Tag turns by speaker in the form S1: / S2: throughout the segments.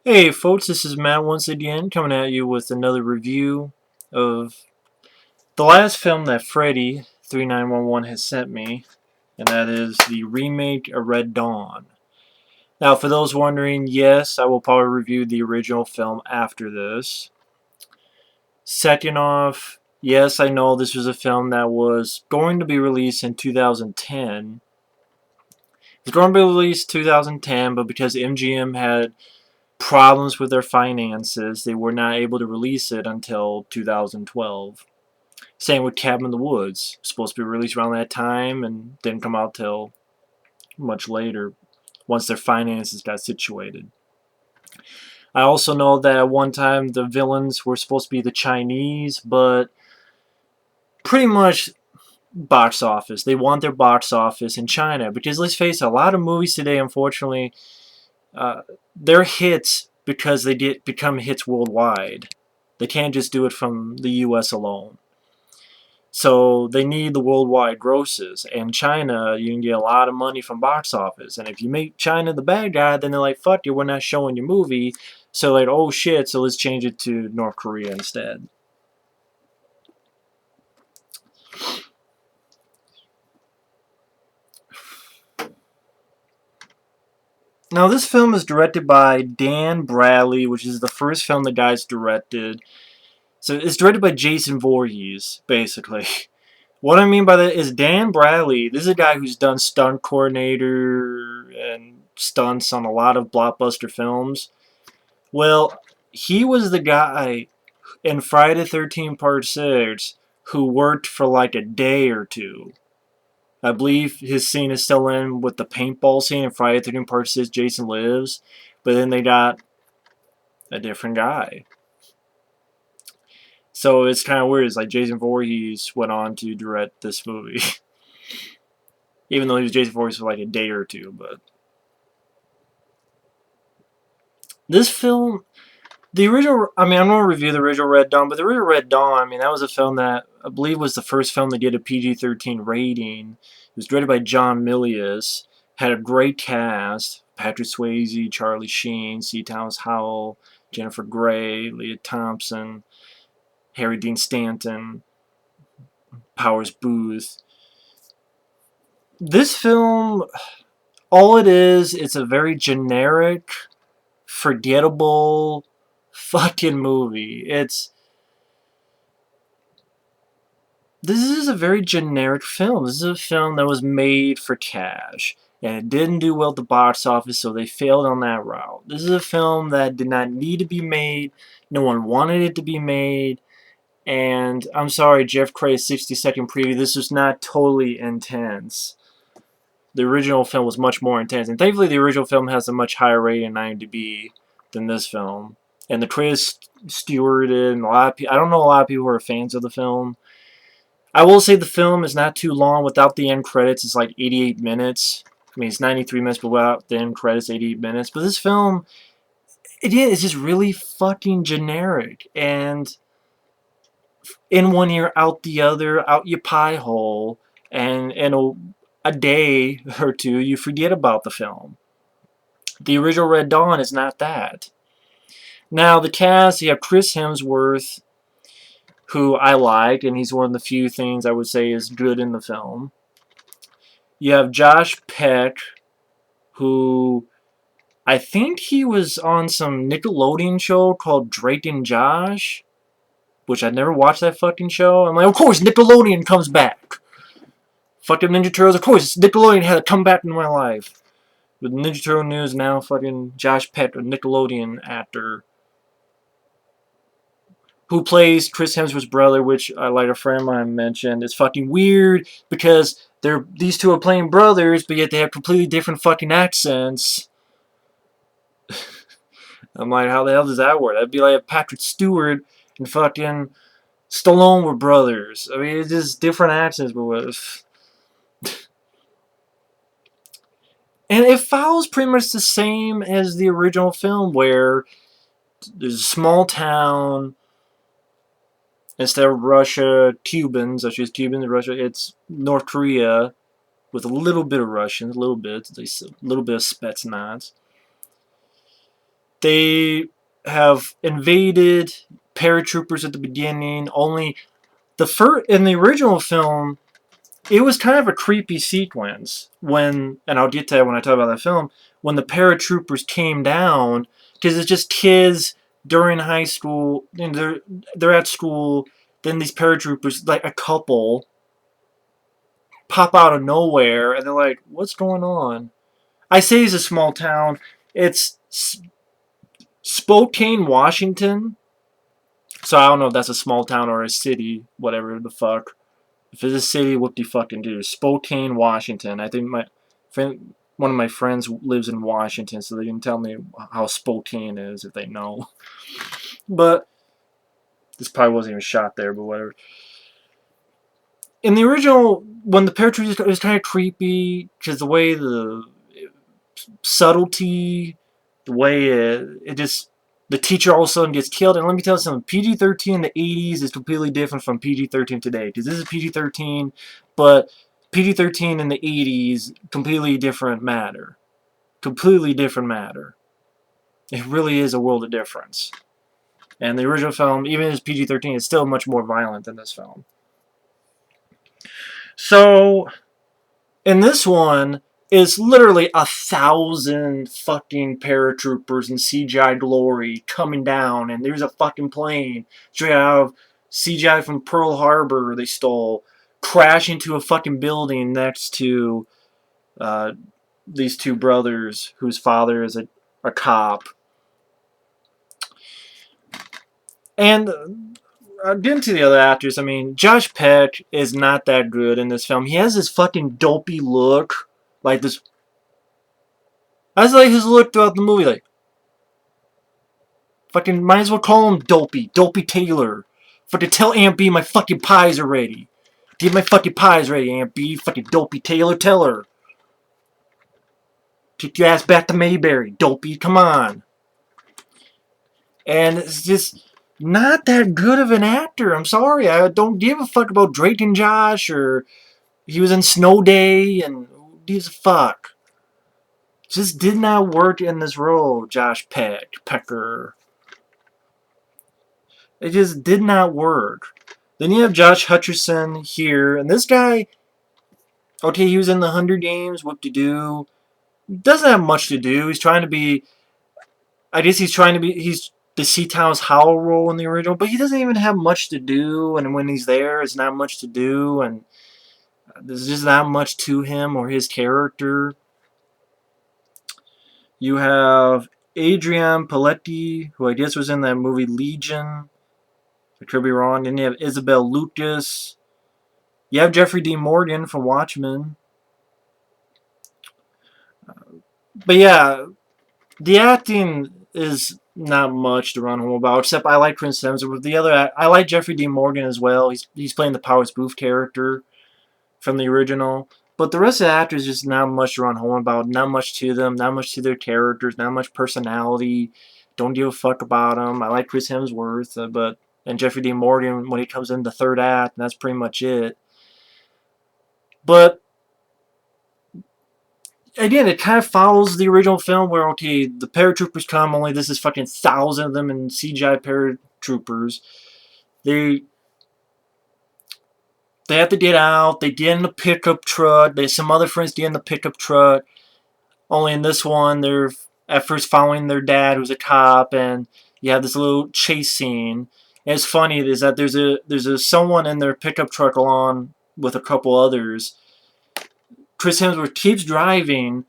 S1: Hey folks, this is Matt once again coming at you with another review of the last film that Freddy 3911 has sent me, and that is the remake of Red Dawn. Now, for those wondering, yes, I will probably review the original film after this. Second off, yes, I know this was a film that was going to be released in 2010. It was going to be released 2010, but because MGM had problems with their finances, they were not able to release it until 2012. Same with Cabin in the Woods. Supposed to be released around that time and didn't come out till much later once their finances got situated. I also know that at one time the villains were supposed to be the Chinese, but pretty much box office. They want their box office in China because let's face it, a lot of movies today, unfortunately, uh, they're hits because they become hits worldwide. They can't just do it from the U.S. alone. So they need the worldwide grosses. And China, you can get a lot of money from box office. And if you make China the bad guy, then they're like, fuck you, we're not showing your movie. So like, oh shit, so let's change it to North Korea instead. Now this film is directed by Dan Bradley, which is the first film the guy's directed. So it's directed by Jason Voorhees, basically. What I mean by that is Dan Bradley, this is a guy who's done stunt coordinator and stunts on a lot of blockbuster films. Well, he was the guy in Friday the 13th Part 6 who worked for like a day or two. I believe his scene is still in with the paintball scene in Friday the 13th Part 6 Jason Lives, but then they got a different guy. So it's kind of weird. It's like Jason Voorhees went on to direct this movie. Even though he was Jason Voorhees for like a day or two, but this film, the original, I mean, I'm going to review the original Red Dawn, but the original Red Dawn, I mean, that was a film that I believe was the first film to get a PG-13 rating. It was directed by John Milius, had a great cast: Patrick Swayze, Charlie Sheen, C. Thomas Howell, Jennifer Grey, Leah Thompson, Harry Dean Stanton, Powers Booth. This film, all it is, it's a very generic, forgettable fucking movie. This is a very generic film. This is a film that was made for cash, and it didn't do well at the box office, so they failed on that route. This is a film that did not need to be made. No one wanted it to be made. And I'm sorry, Jeff Craig's 60-second preview, this was not totally intense. The original film was much more intense, and thankfully the original film has a much higher rating on IMDb than this film. And the Chris stewarded, and a lot of people, I don't know a lot of people who are fans of the film. I will say the film is not too long. Without the end credits, it's like 88 minutes. I mean, it's 93 minutes, but without the end credits, 88 minutes. But this film, it's just really fucking generic. And in one ear, out the other, out your pie hole. And in a day or two, you forget about the film. The original Red Dawn is not that. Now, the cast, you have Chris Hemsworth, who I like, and he's one of the few things I would say is good in the film. You have Josh Peck, who I think he was on some Nickelodeon show called Drake and Josh, which I never watched that fucking show. I'm like, of course, Nickelodeon comes back. Fucking Ninja Turtles, of course, Nickelodeon had to come back in my life. With Ninja Turtle news now, fucking Josh Peck, a Nickelodeon actor, who plays Chris Hemsworth's brother, which, like a friend of mine mentioned, is fucking weird because these two are playing brothers, but yet they have completely different fucking accents. I'm like, how the hell does that work? That'd be like if Patrick Stewart and fucking Stallone were brothers. I mean, it's just different accents, but with. And it follows pretty much the same as the original film, where there's a small town. Instead of Russia, Cubans, I choose Cubans, Russia, it's North Korea with a little bit of Russians, a little bit of Spetsnaz. They have invaded paratroopers at the beginning. Only in the original film, it was kind of a creepy sequence when, and I'll get to that when I talk about that film, when the paratroopers came down, because it's just kids during high school, and they're at school, then these paratroopers, like a couple, pop out of nowhere, and they're like, what's going on? I say it's a small town. It's Spokane, Washington. So I don't know if that's a small town or a city, whatever the fuck. If it's a city, what do you fucking do? Spokane, Washington. I think one of my friends lives in Washington, so they can tell me how Spokane is if they know. But this probably wasn't even shot there, but whatever. In the original, when the paratroopers, it was kind of creepy because the way the subtlety, the way it just, the teacher all of a sudden gets killed. And let me tell you something, PG-13 in the 80s is completely different from PG-13 today. Because this is PG-13, but PG-13 in the 80s, completely different matter. Completely different matter. It really is a world of difference. And the original film, even as PG-13, is still much more violent than this film. So, in this one, is literally 1,000 fucking paratroopers in CGI glory coming down, and there's a fucking plane straight out of CGI from Pearl Harbor they stole, crash into a fucking building next to these two brothers whose father is a cop. And getting to the other actors, I mean, Josh Peck is not that good in this film. He has this fucking dopey look, like this. That's like his look throughout the movie, like, fucking might as well call him Dopey Taylor. Fucking tell Aunt B my fucking pies are ready. Get my fucking pies ready, Aunt B. Fucking Dopey Taylor, tell her. Take your ass back to Mayberry, Dopey, come on. And it's just not that good of an actor. I'm sorry, I don't give a fuck about Drake and Josh, or he was in Snow Day, and who gives a fuck. Just did not work in this role, Josh Pecker. It just did not work. Then you have Josh Hutcherson here, and this guy, okay, he was in the Hunger Games, what-to-do. Doesn't have much to do. He's trying to be, I guess he's the Seatown's Howell role in the original, but he doesn't even have much to do, and when he's there, it's not much to do, and there's just not much to him or his character. You have Adrianne Palicki, who I guess was in that movie Legion. I could be wrong. Then you have Isabel Lucas. You have Jeffrey Dean Morgan from Watchmen. But yeah, the acting is not much to run home about, except I like Chris Hemsworth. I like Jeffrey Dean Morgan as well. He's playing the Powers Booth character from the original. But the rest of the actors just not much to run home about. Not much to them. Not much to their characters. Not much personality. Don't give a fuck about them. I like Chris Hemsworth, and Jeffrey Dean Morgan when he comes in the third act, and that's pretty much it. But again, it kind of follows the original film where, okay, the paratroopers come, only this is fucking 1,000 of them in CGI paratroopers. They have to get out. They get in the pickup truck. Some other friends get in the pickup truck. Only in this one, they're at first following their dad, who's a cop, and you have this little chase scene. And it's funny is that there's someone in their pickup truck along with a couple others. Chris Hemsworth keeps driving,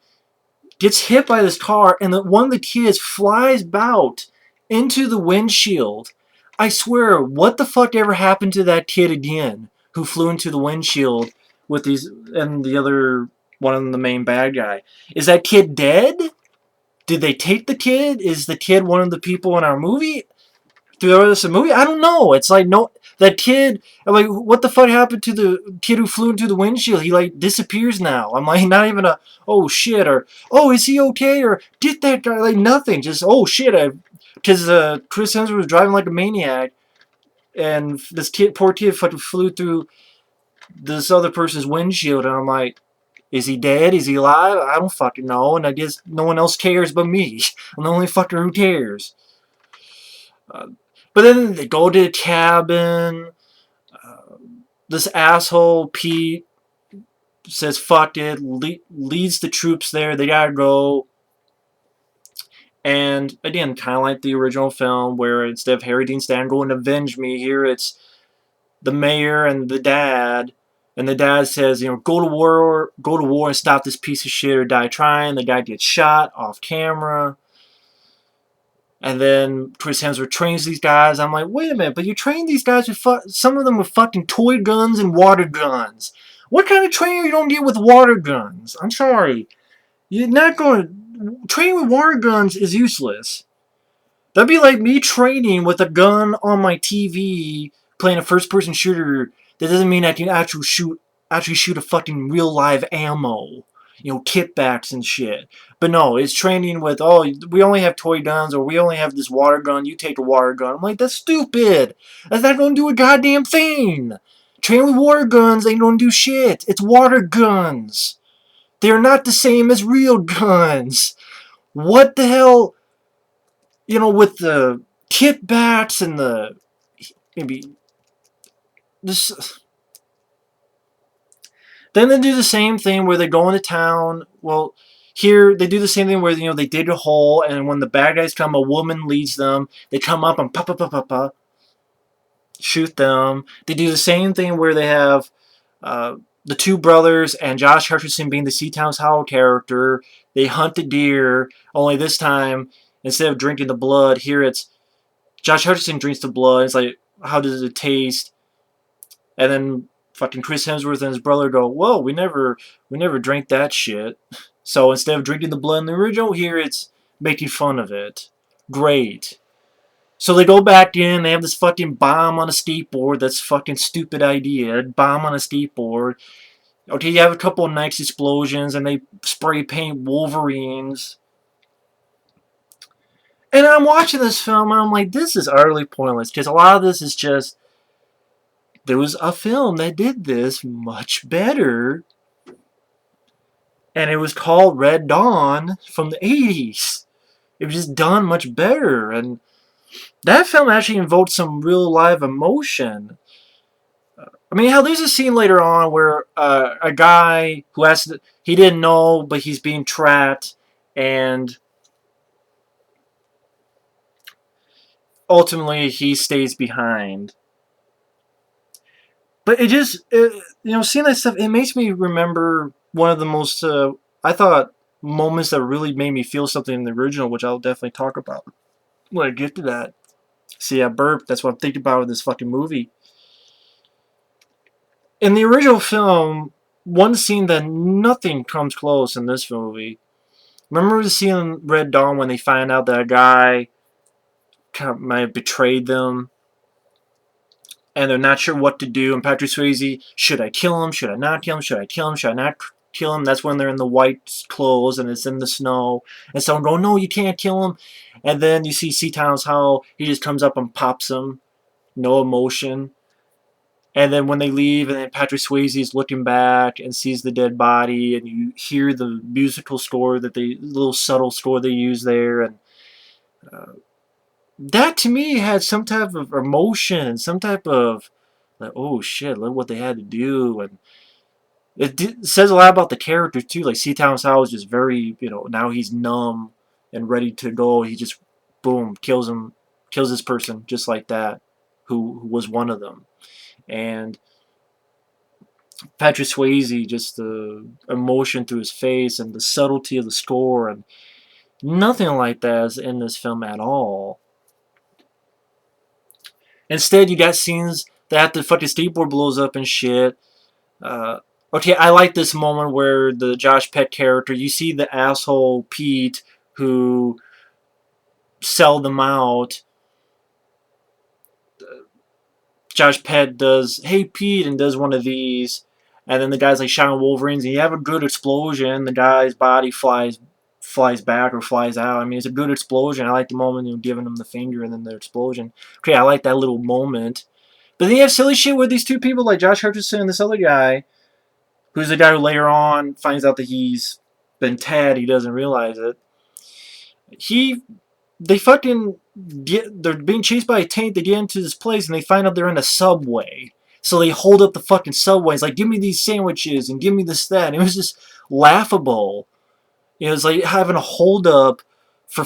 S1: gets hit by this car, and one of the kids flies out into the windshield. I swear, what the fuck ever happened to that kid again who flew into the windshield with these and the other one of the main bad guy? Is that kid dead? Did they take the kid? Is the kid one of the people in our movie? Through the rest of the movie? I don't know. It's like, no, that kid, I'm like, what the fuck happened to the kid who flew into the windshield? He like disappears now. I'm like, not even a, oh shit, or, oh, is he okay? Or, get that guy, like nothing. Just, oh shit, because Chris Hemsworth was driving like a maniac, and this poor kid fucking flew through this other person's windshield, and I'm like, Is he dead? Is he alive? I don't fucking know, and I guess no one else cares but me. I'm the only fucker who cares. Uh, but then they go to the cabin. Uh, this asshole, Pete, says fuck it, leads the troops there. They gotta go. And again, kind of like the original film, where instead of Harry Dean Stanton going to avenge me, here it's the mayor and the dad. And the dad says, go to war and stop this piece of shit or die trying. The guy gets shot off camera. And then Chris Hemsworth trains these guys. I'm like, wait a minute, but you train these guys with some of them with fucking toy guns and water guns. What kind of training you don't get with water guns? I'm sorry. You're not going to... Training with water guns is useless. That'd be like me training with a gun on my TV playing a first-person shooter. That doesn't mean I can actually shoot a fucking real live ammo. Kickbacks and shit. But no, it's training with, oh, we only have toy guns, or we only have this water gun, you take the water gun. I'm like, that's stupid. That's not going to do a goddamn thing. Training with water guns ain't going to do shit. It's water guns. They're not the same as real guns. What the hell, with the kickbacks and the, maybe, this... Then they do the same thing where they go into town. Well, here they do the same thing where they dig a hole, and when the bad guys come, a woman leads them. They come up and shoot them. They do the same thing where they have the two brothers and Josh Hutcherson being the Seatown's Hollow character. They hunt the deer. Only this time, instead of drinking the blood, here it's Josh Hutcherson drinks the blood. It's like, how does it taste? And then fucking Chris Hemsworth and his brother go, whoa, we never drank that shit. So instead of drinking the blood in the original, here it's making fun of it. Great. So they go back in, they have this fucking bomb on a skateboard. That's a fucking stupid idea. Bomb on a skateboard. Okay, you have a couple of nice explosions, and they spray paint Wolverines. And I'm watching this film, and I'm like, this is utterly pointless, because a lot of this is just, there was a film that did this much better, and it was called Red Dawn from the 80s. It was just done much better, and that film actually invoked some real live emotion. I mean, hell, there's a scene later on where a guy who he didn't know, but he's being trapped, and ultimately he stays behind. But it just, seeing that stuff, it makes me remember one of the most, I thought, moments that really made me feel something in the original, which I'll definitely talk about when I get to that. See, I burped. That's what I'm thinking about with this fucking movie. In the original film, one scene that nothing comes close in this movie. Remember the scene in Red Dawn when they find out that a guy kind of might have betrayed them? And they're not sure what to do. And Patrick Swayze, should I kill him? Should I not kill him? Should I kill him? Should I not kill him? That's when they're in the white clothes and it's in the snow. And someone going, no, you can't kill him. And then you see Seatown's Hollow. He just comes up and pops him. No emotion. And then when they leave, and then Patrick Swayze is looking back and sees the dead body, and you hear the musical score little subtle score they use there, and that to me had some type of emotion, some type of like, oh shit, look what they had to do, and it says a lot about the character too. Like Seatown's Hollow is just very, now he's numb and ready to go. He just boom kills this person just like that, who was one of them. And Patrick Swayze, just the emotion through his face and the subtlety of the score, and nothing like that is in this film at all. Instead, you got scenes that the fucking skateboard blows up and shit. Okay, I like this moment where the Josh Peck character, you see the asshole Pete who sell them out. Josh Peck does, hey Pete, and does one of these, and then the guy's like shouting Wolverines, and you have a good explosion. The guy's body flies back or flies out. I mean, it's a good explosion. I like the moment giving him the finger and then the explosion. Okay, I like that little moment. But then you have silly shit with these two people like Josh Hutcherson and this other guy who's the guy who later on finds out that he's been Tad. He doesn't realize it. They fucking they're being chased by a tank. They get into this place and they find out they're in a subway. So they hold up the fucking subway. It's like, give me these sandwiches and give me this, that. And it was just laughable. It was like having a hold up for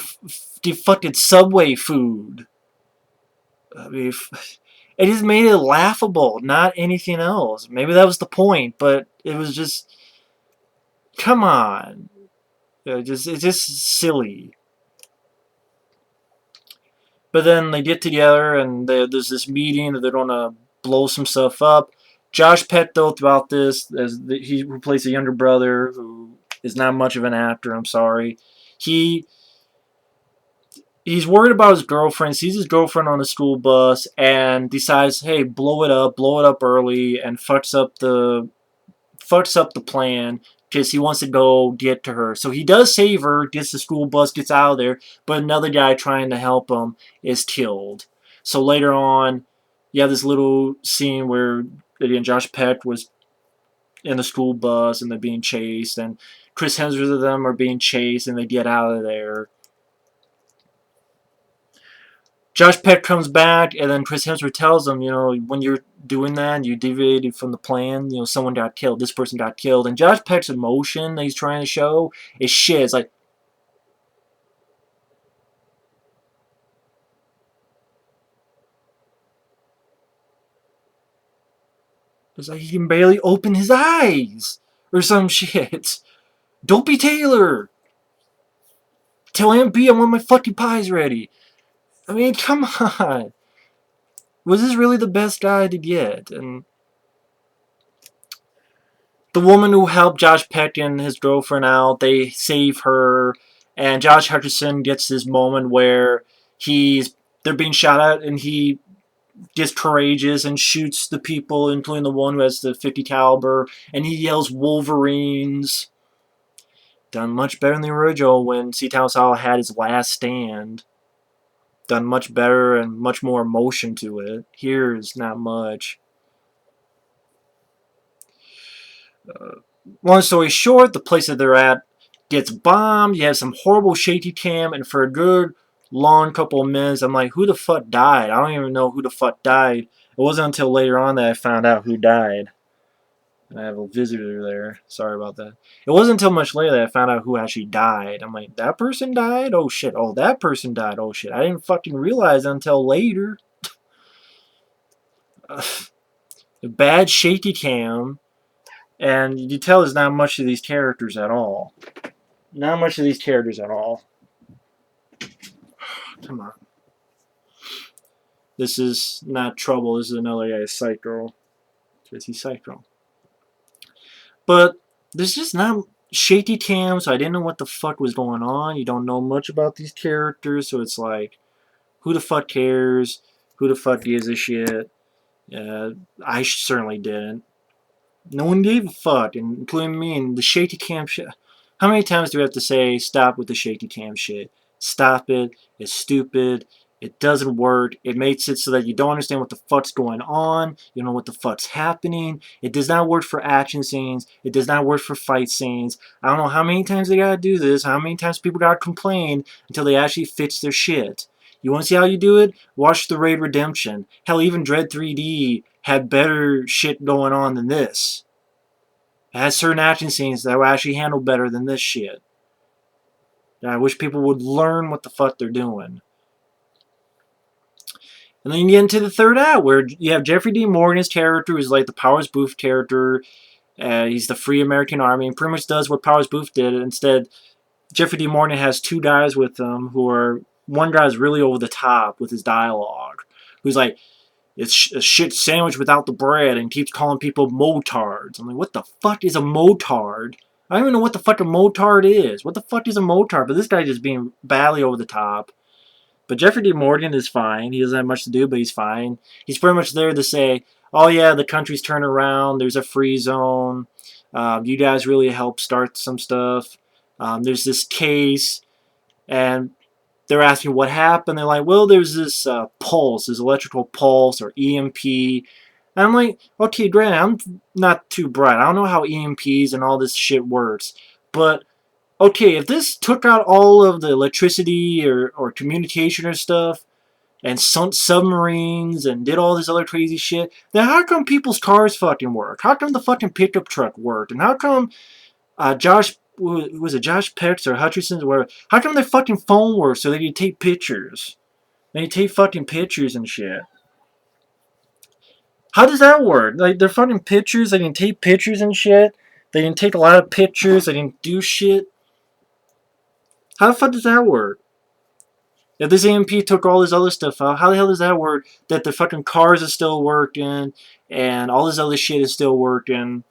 S1: the fucking subway food. I mean, it just made it laughable, not anything else. Maybe that was the point, but it was just, come on. It's just silly. But then they get together and there's this meeting that they're going to blow some stuff up. Josh Peck, though, throughout this, he replaced a younger brother who is not much of an actor, I'm sorry. He's worried about his girlfriend, sees his girlfriend on the school bus, and decides, hey, blow it up early, and fucks up the plan because he wants to go get to her. So he does save her, gets the school bus, gets out of there, but another guy trying to help him is killed. So later on, you have this little scene where, again, Josh Peck was in the school bus and they're being chased, and Chris Hemsworth and them are being chased, and they get out of there. Josh Peck comes back, and then Chris Hemsworth tells him, when you're doing that, you deviated from the plan, someone got killed, this person got killed. And Josh Peck's emotion that he's trying to show is shit. It's like, he can barely open his eyes, or some shit. Don't be Taylor! Tell Aunt B I want my fucking pies ready. I mean, come on. Was this really the best guy to get? And the woman who helped Josh Peck and his girlfriend out, they save her, and Josh Hutcherson gets this moment where they're being shot at, and he gets courageous and shoots the people, including the one who has the .50 caliber, and he yells Wolverines. Done much better than the original when C. Thomas Howell had his last stand. Done much better and much more emotion to it. Here is not much. Long story short, the place that they're at gets bombed. You have some horrible shaky cam, and for a good long couple of minutes, I'm like, who the fuck died? I don't even know who the fuck died. It wasn't until later on that I found out who died. And I have a visitor there. Sorry about that. It wasn't until much later that I found out who actually died. I'm like, that person died? Oh shit. Oh, that person died. Oh shit. I didn't fucking realize until later. Bad shaky cam. And you tell there's not much of these characters at all. Not much of these characters at all. Come on. This is not Trouble. This is another guy, Psycho. Because he's Psycho. But there's just not shaky cam, so I didn't know what the fuck was going on. You don't know much about these characters, so it's like, who the fuck cares? Who the fuck gives a shit? I certainly didn't. No one gave a fuck, including me, and the shaky cam shit. How many times do we have to say, stop with the shaky cam shit? Stop it. It's stupid. It doesn't work. It makes it so that you don't understand what the fuck's going on. You don't know what the fuck's happening. It does not work for action scenes. It does not work for fight scenes. I don't know how many times they gotta do this, how many times people gotta complain until they actually fix their shit. You wanna see how you do it? Watch The Raid Redemption. Hell, even Dread 3D had better shit going on than this. It has certain action scenes that were actually handled better than this shit. And I wish people would learn what the fuck they're doing. And then you get into the third act, where you have Jeffrey D. Morgan's character, who's like the Powers Booth character. He's the Free American Army, and pretty much does what Powers Booth did. Instead, Jeffrey D. Morgan has two guys with him who are... One guy's really over the top with his dialogue. Who's like, it's a shit sandwich without the bread, and keeps calling people motards. I'm like, what the fuck is a motard? I don't even know what the fuck a motard is. What the fuck is a motard? But this guy just being badly over the top. But Jeffrey D. Morgan is fine. He doesn't have much to do, but he's fine. He's pretty much there to say, oh yeah, the country's turned around. There's a free zone. You guys really helped start some stuff. There's this case. And they're asking what happened. They're like, well, there's this pulse, this electrical pulse or EMP And I'm like, okay, granted, I'm not too bright. I don't know how EMPs and all this shit works. But, okay, if this took out all of the electricity or communication or stuff, and sunk submarines and did all this other crazy shit, then how come people's cars fucking work? How come the fucking pickup truck worked? And how come was it Josh Peck's or Hutcherson's or whatever? How come their fucking phone works so they can take pictures? They take fucking pictures and shit. How does that work? Like, they're fucking pictures, they can take pictures and shit. They can take a lot of pictures, they can do shit. How the fuck does that work? If this EMP took all this other stuff out, how the hell does that work? That the fucking cars are still working and all this other shit is still working.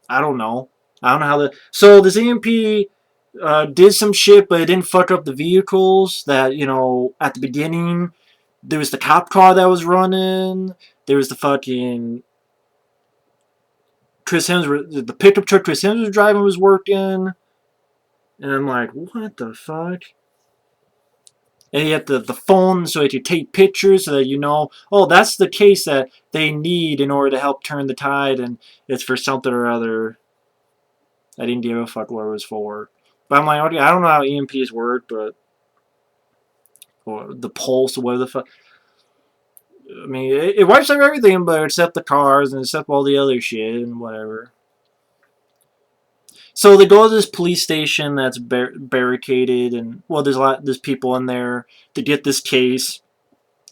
S1: I don't know. I don't know how the. So this EMP did some shit, but it didn't fuck up the vehicles. That, you know, at the beginning there was the cop car that was running. There was the fucking Chris Hemsworth, the pickup truck Chris Hemsworth was driving was working. And I'm like, what the fuck? And you have the phone so that you take pictures so that you know, oh, that's the case that they need in order to help turn the tide, and it's for something or other. I didn't give a fuck what it was for. But I'm like, okay, I don't know how EMPs work, but or the pulse or whatever the fuck. I mean, it wipes out everything, but except the cars and except all the other shit and whatever. So they go to this police station that's barricaded, and well, there's people in there to get this case.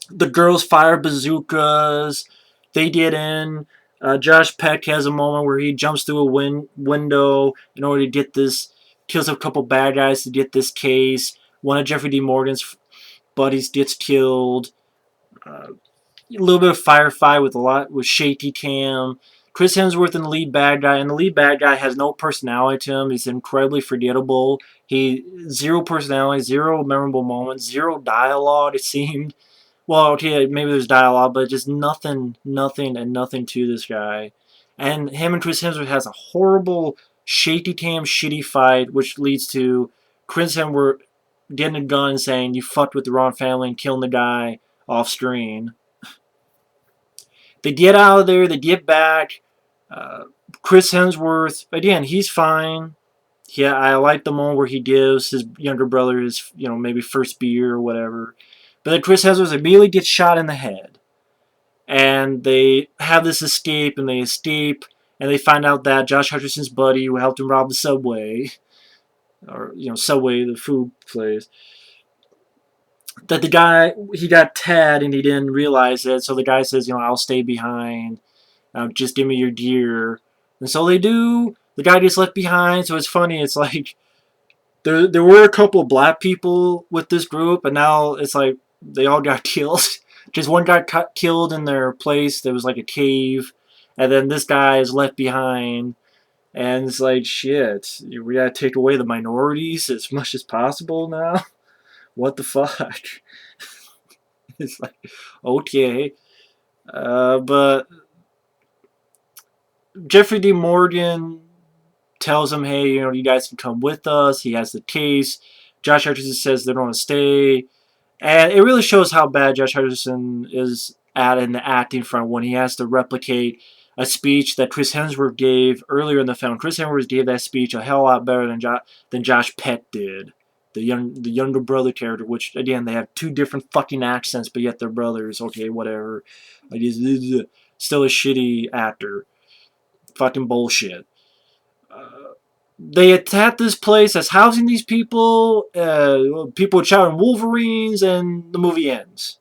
S1: The girls fire bazookas. They get in. Josh Peck has a moment where he jumps through a window in order to get this, kills a couple bad guys to get this case. One of Jeffrey D. Morgan's buddies gets killed. A little bit of firefight with shaky cam. Chris Hemsworth and the lead bad guy, and the lead bad guy has no personality to him. He's incredibly forgettable. He zero personality, zero memorable moments, zero dialogue. It seemed. Well, okay, maybe there's dialogue, but just nothing, and nothing to this guy. And him and Chris Hemsworth has a horrible, shaky cam, shitty fight, which leads to Chris Hemsworth getting a gun and saying, "You fucked with the wrong family," and killing the guy off screen. They get out of there, they get back. Chris Hemsworth, again, he's fine. Yeah, I like the moment where he gives his younger brother his, maybe first beer or whatever. But then Chris Hemsworth immediately gets shot in the head. And they have this escape, and they escape, and they find out that Josh Hutcherson's buddy who helped him rob the Subway, or, Subway, the food place, that the guy, he got tagged and he didn't realize it, so the guy says, I'll stay behind, just give me your gear. And so they do. The guy gets left behind, so it's funny, it's like, there were a couple of black people with this group, and now it's like, they all got killed. Just one got killed in their place, there was like a cave, and then this guy is left behind, and it's like, shit, we gotta take away the minorities as much as possible now? What the fuck? It's like, okay. But Jeffrey D. Morgan tells him, hey, you guys can come with us. He has the case. Josh Hutcherson says they don't want to stay. And it really shows how bad Josh Hutcherson is at in the acting front when he has to replicate a speech that Chris Hemsworth gave earlier in the film. Chris Hemsworth gave that speech a hell lot better than Josh Peck did. The younger brother character, which, again, they have two different fucking accents, but yet they're brothers. Okay, whatever. Like, he's still a shitty actor. Fucking bullshit. They attack this place that's housing these people. People shouting Wolverines, and the movie ends.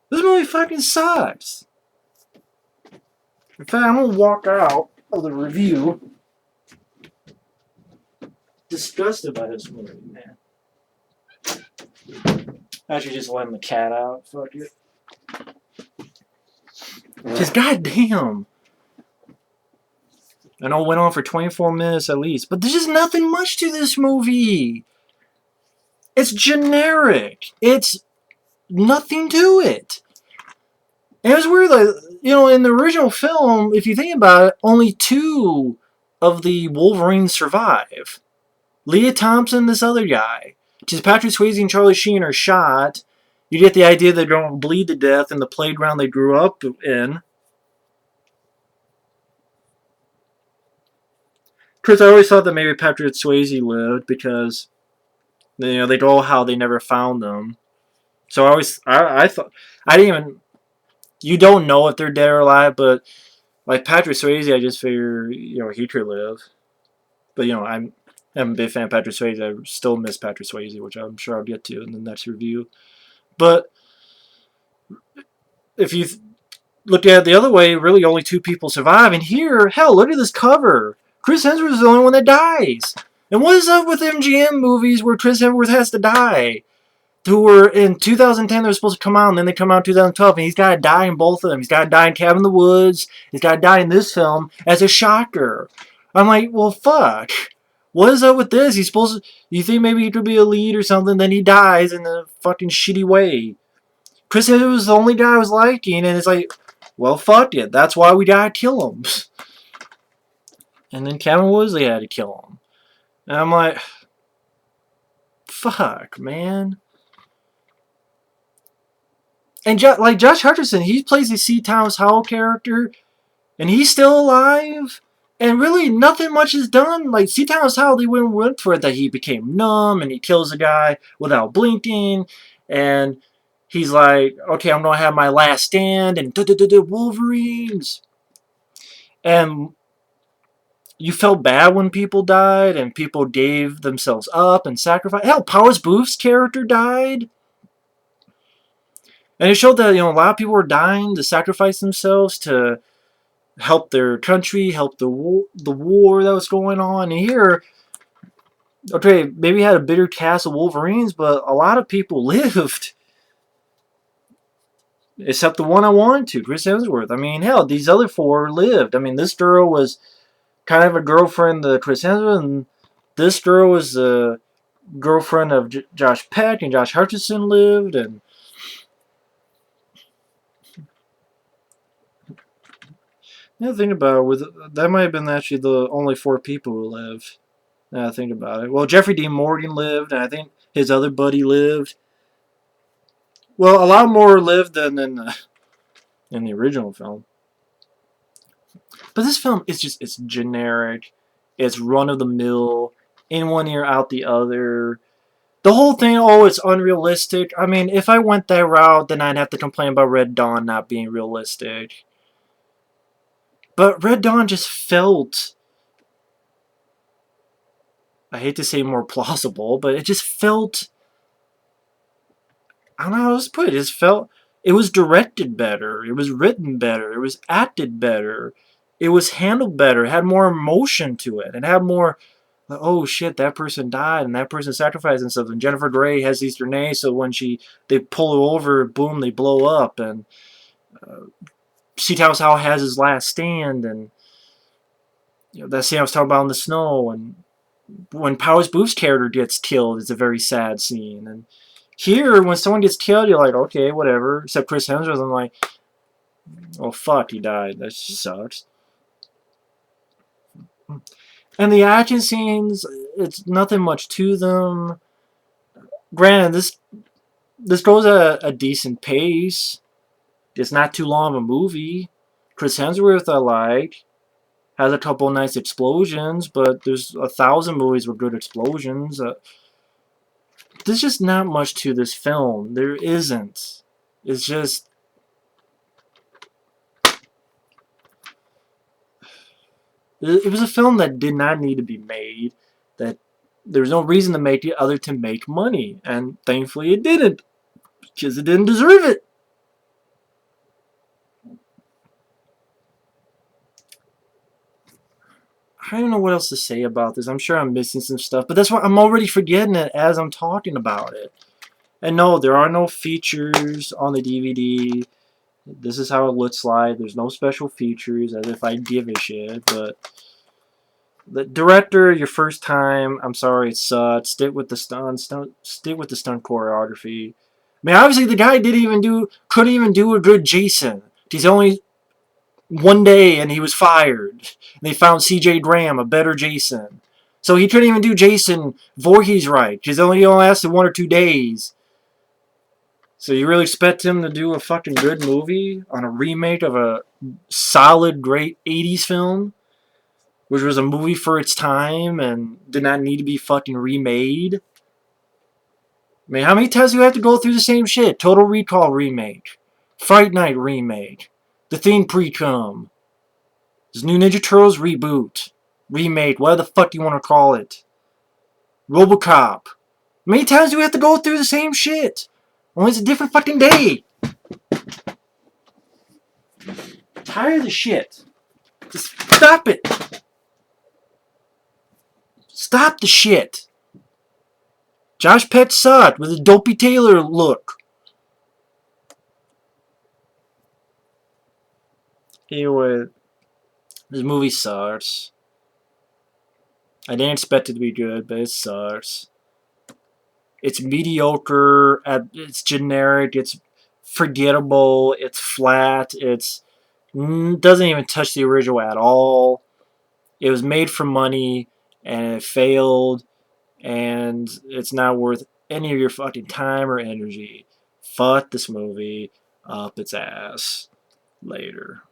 S1: This movie fucking sucks. In fact, I'm gonna walk out of the review disgusted by this movie, man. Actually, just letting the cat out. Fuck it. Because goddamn. I know it went on for 24 minutes at least, but there's just nothing much to this movie. It's generic. It's nothing to it. And it was weird, like, in the original film, if you think about it, only two of the Wolverines survive. Leah Thompson, this other guy. Just Patrick Swayze and Charlie Sheen are shot, You get the idea they're going to bleed to death in the playground they grew up in. Chris, I always thought that maybe Patrick Swayze lived because they go how they never found them. So I thought I didn't even. You don't know if they're dead or alive, but like Patrick Swayze, I just figure he could live. But I'm a big fan of Patrick Swayze. I still miss Patrick Swayze, which I'm sure I'll get to in the next review. But if you look at it the other way, really only two people survive. And here, hell, look at this cover. Chris Hemsworth is the only one that dies. And what is up with MGM movies where Chris Hemsworth has to die? Who were in 2010, they were supposed to come out, and then they come out in 2012, and he's got to die in both of them. He's got to die in Cabin in the Woods. He's got to die in this film as a shocker. I'm like, well, fuck. What is up with this? He's supposed to. You think maybe he could be a lead or something, then he dies in a fucking shitty way. Chris Hemsworth was the only guy I was liking, and it's like, well, fuck it. That's why we gotta kill him. And then Kevin Woosley had to kill him. And I'm like, fuck, man. And like Josh Hutcherson, he plays the C. Thomas Howell character, and he's still alive. And really, nothing much is done. Like C. Thomas Howell, they went for it that he became numb and he kills a guy without blinking, and he's like, okay, I'm gonna have my last stand, and Wolverines. And you felt bad when people died, and people gave themselves up and sacrificed. Hell, Powers Booth's character died. And it showed that a lot of people were dying to sacrifice themselves to help their country, help the war that was going on. And here, okay, maybe had a bitter cast of Wolverines, but a lot of people lived. Except the one I wanted to, Chris Hemsworth. I mean, hell, these other four lived. I mean, this girl was kind of a girlfriend of Chris Hemsworth, and this girl was a girlfriend of Josh Peck, and Josh Hutcherson lived, and think about it, that might have been actually the only four people who lived. Now I think about it. Well, Jeffrey Dean Morgan lived, and I think his other buddy lived. Well, a lot more lived than in the original film. But this film is it's generic. It's run-of-the-mill, in one ear, out the other. The whole thing, it's unrealistic. I mean, if I went that route, then I'd have to complain about Red Dawn not being realistic. But Red Dawn just felt, I hate to say more plausible, but it just felt, I don't know how else to put it. It just felt, it was directed better. It was written better. It was acted better. It was handled better. It had more emotion to it. It had more, oh shit, that person died and that person sacrificed themselves. And Jennifer Grey has these grenades, so when they pull her over, boom, they blow up. And C. Thomas Howell has his last stand, and that scene I was talking about in the snow. And when Powers Booth's character gets killed, it's a very sad scene. And here, when someone gets killed, you're like, okay, whatever. Except Chris Hemsworth, I'm like, oh fuck, he died. That sucks. And the action scenes, it's nothing much to them. Granted, this goes at a decent pace. It's not too long of a movie. Chris Hemsworth I like. Has a couple nice explosions, but there's 1,000 movies with good explosions. There's just not much to this film. There isn't. It's just... It was a film that did not need to be made. That there was no reason to make it other to make money. And thankfully it didn't. Because it didn't deserve it. I don't know what else to say about this. I'm sure I'm missing some stuff. But that's why I'm already forgetting it as I'm talking about it. And no, there are no features on the DVD. This is how it looks like. There's no special features, as if I give a shit. But the director, your first time, I'm sorry, it sucked. Stick with the stunt choreography. I mean, obviously the guy couldn't even do a good Jason. He's only one day and he was fired. And they found C.J. Graham, a better Jason. So he couldn't even do Jason Voorhees right. Because only lasted 1 or 2 days. So you really expect him to do a fucking good movie on a remake of a solid, great 80s film, which was a movie for its time and did not need to be fucking remade? I mean, how many times do you have to go through the same shit? Total Recall remake. Fright Night remake. The Thing pre-cum. This new Ninja Turtles reboot. Remake. Whatever the fuck you want to call it. RoboCop. How many times do we have to go through the same shit? Only it's a different fucking day. I'm tired of the shit. Just stop it. Stop the shit. Josh Peck sucked with a Dopey Taylor look. Anyway, this movie sucks. I didn't expect it to be good, but it sucks. It's mediocre. It's generic. It's forgettable. It's flat. It's doesn't even touch the original at all. It was made for money and it failed, and it's not worth any of your fucking time or energy. Fuck this movie up its ass. Later.